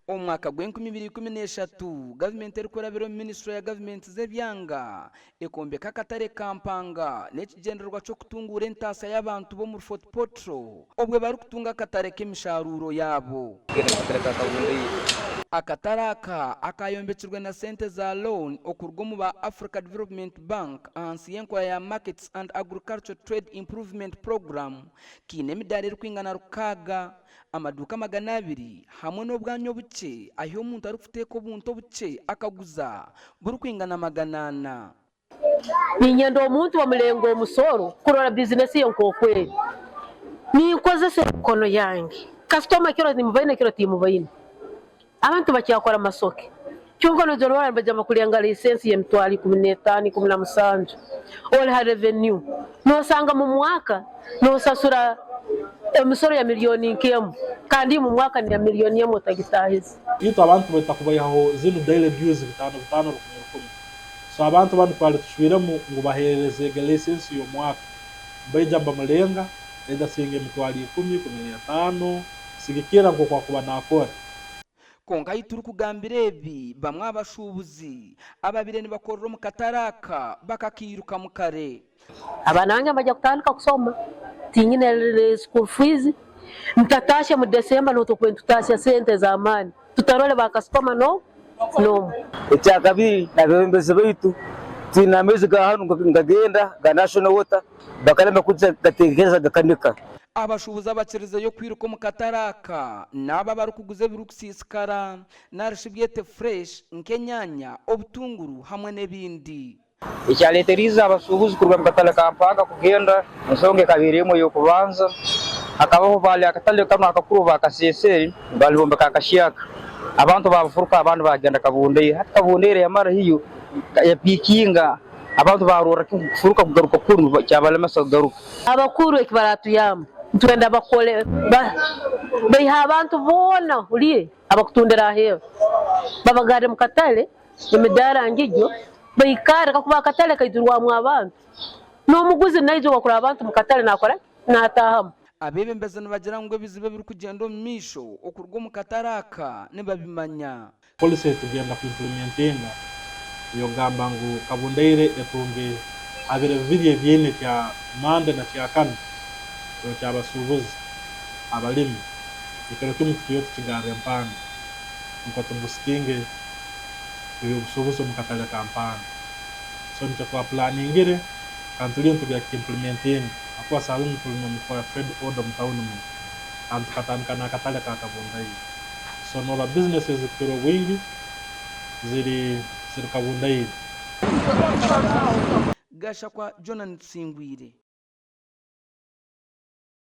Omwaka gw'2013 gavumenti erikurabira ministry ya gavumenti z'ebyanga ekombeka akatare kampanga n'ekigendererwa ky'okutungura entaasa y'abantu bo mu Fort Portal obwe bari kutunga akatare k'emisharuro yabo. Akatare aka akayombekirwe na sente za loan okurwa mu ba Africa Development Bank ahansi y'enkora ya Markets and Agriculture Trade Improvement Program kiine emidari erikwingana 6 amaduka 200 hamwe n'obwanyo buke aho omuntu ari kuteeka obuntu obuke akaguza buri kwingana 400. Ninyenda omuntu bamulenga omusoro kurora business ye nkokweli ninkozese kono yange customer kiro nimubaine kiro timubaine abantu bakyakora masoke cyongo no jorwara bajama kulenga license ye mtwali 15 17 all ha revenue no sanga mu mwaka no sasura emisoro ya milioni nkemu kandi mu mwaka ni ya milioni yemo tagitahize ito abantu batakubayaho zino daily dues bitano so abantu bantu pale tushwiremo ngo bahereze license yo mwaka bayijamba mulenga enda singe mtwali 10 15 sigikira ngo kwa kuba nakora konka ituru kugambira ebi bamwe abashubuzi ababire ni bakorera mu kataraka bakakiruka mu kare abana bange bajya kutandika kusoma tinyine school fees mtatasha mu December no tukwentutasha sente za amani tutarole bakasoma no icyakabiri nabembeze bitu tinameze gahanu ngagenda ga national water bakalema kutse gatekeza gakanika abashubuza abakirize yo kwiruka mu kataraka naba bari kuguze birukusisikara narishibyete fresh nkenyanya obutunguru hamwe n'ebindi icyaleteriza abashubuzi kurwa mu katale kampanga kugenda nsonge kabirimo yo kubanza akabaho bali akatale kama akakuruba akaseseri bali bomba kakashiyaka abantu bafuruka abantu bagenda kabundeye hata kabundere yamara hiyo ya pikinga abantu barora kufuruka kugaruka kunu cyabalema sagaruka abakuru ekibaratu yamba twenda bakole bayiha abantu bona uliye abakutundira hewe babagare mu katale emidara ngijyo bayikare kakuba katale kaidurwa mu abantu no muguzi naizo bakura abantu mu katale nakora natahama abebembeze nibagira ngo bizibe biri kugenda mu misho okurwa mu kataraka nibabimanya policy tugenda ku implementinga yo gamba ngo kabundeire etunge abere vidye byene cya mande na cya kane yo cyabasubuzi abalimi ikero cy'umutwe kigare mpanga ngo tumustinge yo busubuzi mu katale kampanga so nje kwa planning ire kantuli tugya implementing akwa salon tulimo kwa trade order mtauni mu antukatan kana katale ka kabundai so no la businesses kiro wingi ziri kabundai gasha kwa Jonan Singwire.